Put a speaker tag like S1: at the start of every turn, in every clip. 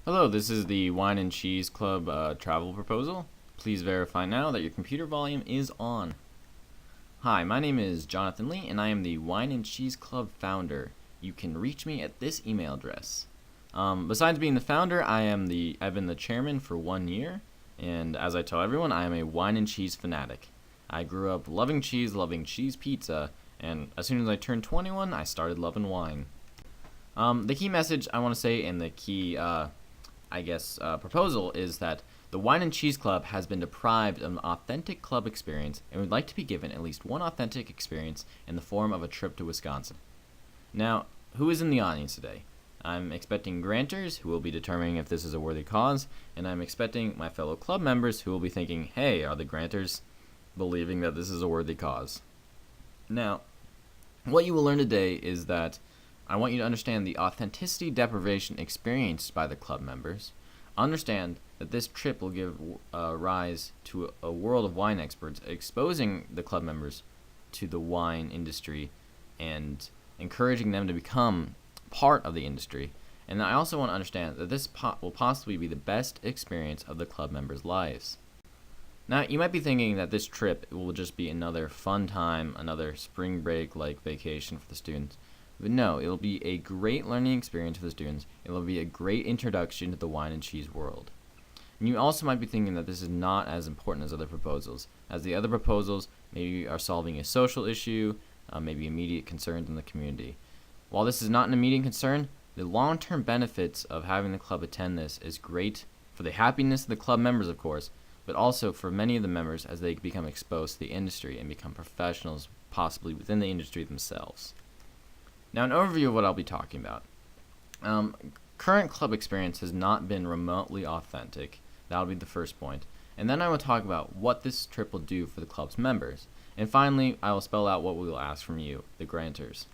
S1: Hello, this is the Wine and Cheese Club travel proposal. Please verify now that your computer volume is on. Hi, my name is JonathanLee, and I am the Wine and Cheese Club founder. You can reach me at this email address. Besides being the founder, I've been the chairman for 1 year, and as I tell everyone, I am a wine and cheese fanatic. I grew up loving cheese pizza, and as soon as I turned 21, I started loving wine. The key message I want to say, and the key proposal is that the Wine and Cheese Club has been deprived of an authentic club experience and would like to be given at least one authentic experience in the form of a trip to Wisconsin. Now, who is in the audience today? I'm expecting grantors who will be determining if this is a worthy cause, and I'm expecting my fellow club members who will be thinking, hey, are the grantors believing that this is a worthy cause? Now, what you will learn today is that I want you to understand the authenticity deprivation experienced by the club members. Understand that this trip will give rise to a world of wine experts, exposing the club members to the wine industry and encouraging them to become part of the industry. And I also want to understand that this will possibly be the best experience of the club members' lives. Now, you might be thinking that this trip will just be another fun time, another spring break-like vacation for the students. But no, it'll be a great learning experience for the students. It'll be a great introduction to the wine and cheese world. And you also might be thinking that this is not as important as other proposals, as the other proposals maybe are solving a social issue, maybe immediate concerns in the community. While this is not an immediate concern, the long-term benefits of having the club attend this is great for the happiness of the club members, of course, but also for many of the members as they become exposed to the industry and become professionals, possibly within the industry themselves. Now, an overview of what I'll be talking about. Current club experience has not been remotely authentic. That'll be the first point. And then I will talk about what this trip will do for the club's members. And finally, I will spell out what we will ask from you, the grantors.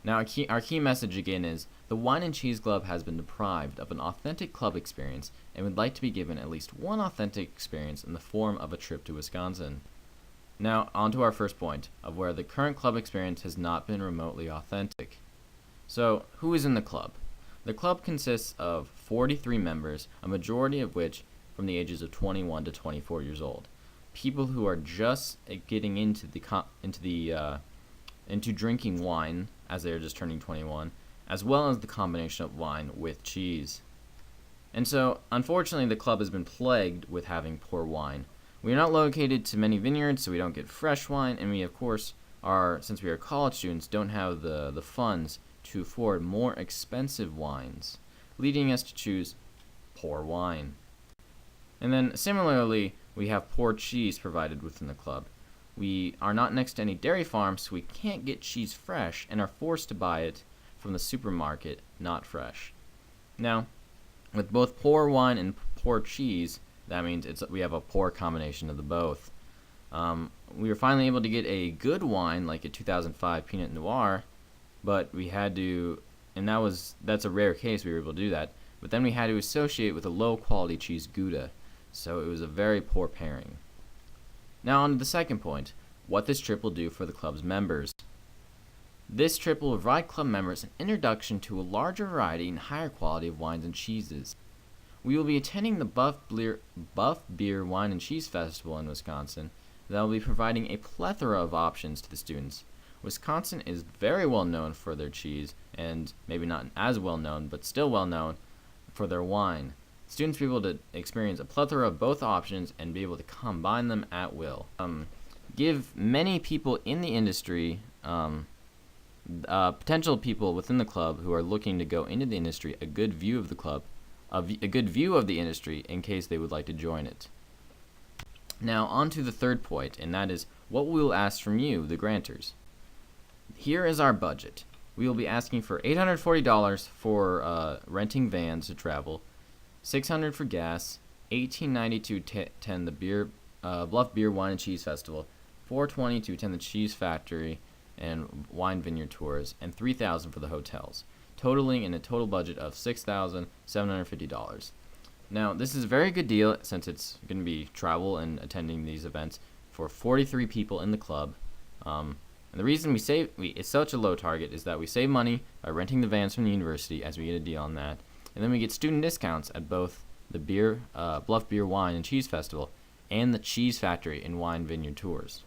S1: Now, our key message again is, the Wine and Cheese Club has been deprived of an authentic club experience and would like to be given at least one authentic experience in the form of a trip to Wisconsin. Now, on to our first point, of where the current club experience has not been remotely authentic. So, who is in the club? The club consists of 43 members, a majority of which from the ages of 21 to 24 years old. People who are just getting into drinking wine as they are just turning 21, as well as the combination of wine with cheese. And so, unfortunately, the club has been plagued with having poor wine. We are not located to many vineyards, so we don't get fresh wine, and we, of course, since we are college students, don't have the funds to afford more expensive wines, leading us to choose poor wine. And then, similarly, we have poor cheese provided within the club. We are not next to any dairy farms, so we can't get cheese fresh and are forced to buy it from the supermarket, not fresh. Now, with both poor wine and poor cheese, that means we have a poor combination of the both. We were finally able to get a good wine, like a 2005 Pinot Noir, but we had to, and that's a rare case we were able to do that, but then we had to associate with a low quality cheese Gouda, so it was a very poor pairing. Now on to the second point, what this trip will do for the club's members. This trip will provide club members an introduction to a larger variety and higher quality of wines and cheeses. We will be attending the Buff Beer Wine and Cheese Festival in Wisconsin that will be providing a plethora of options to the students. Wisconsin is very well known for their cheese, and maybe not as well known, but still well known for their wine. Students will be able to experience a plethora of both options and be able to combine them at will. Give many people in the industry, potential people within the club who are looking to go into the industry, a good view of the club, a good view of the industry in case they would like to join it. Now, on to the third point, and that is what we will ask from you, the grantors. Here is our budget. We will be asking for $840 for renting vans to travel, $600 for gas, $18.90 to attend the Bluff Beer Wine and Cheese Festival, $420 to attend the Cheese Factory and wine vineyard tours, and $3,000 for the hotels, totaling in a total budget of $6,750. Now, this is a very good deal since it's going to be travel and attending these events for 43 people in the club. And the reason it's such a low target is that we save money by renting the vans from the university, as we get a deal on that. And then we get student discounts at both the Bluff Beer Wine and Cheese Festival and the Cheese Factory and Wine Vineyard tours.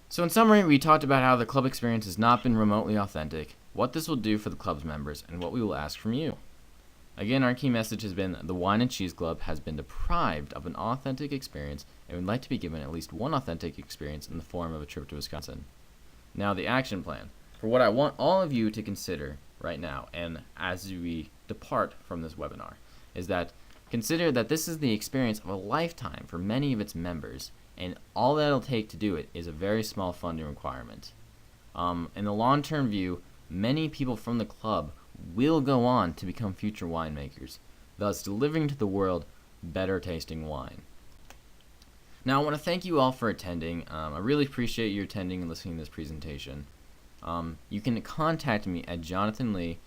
S1: So in summary, we talked about how the club experience has not been remotely authentic, what this will do for the club's members, and what we will ask from you. Again, our key message has been the Wine and Cheese Club has been deprived of an authentic experience and would like to be given at least one authentic experience in the form of a trip to Wisconsin. Now, the action plan. For what I want all of you to consider right now, and as we depart from this webinar, is that consider that this is the experience of a lifetime for many of its members, and all that it'll take to do it is a very small funding requirement. In the long-term view, many people from the club will go on to become future winemakers, thus delivering to the world better-tasting wine. Now, I want to thank you all for attending. I really appreciate you attending and listening to this presentation. You can contact me at JonathanLee,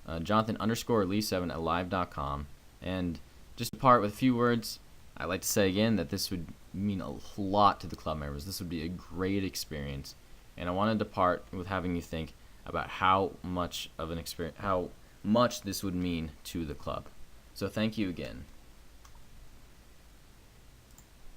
S1: Jonathan_Lee7 at live.com. And just to part with a few words, I'd like to say again that this would mean a lot to the club members. This would be a great experience. And I wanted to part with having you think about how much of an experience, how much this would mean to the club. So thank you again.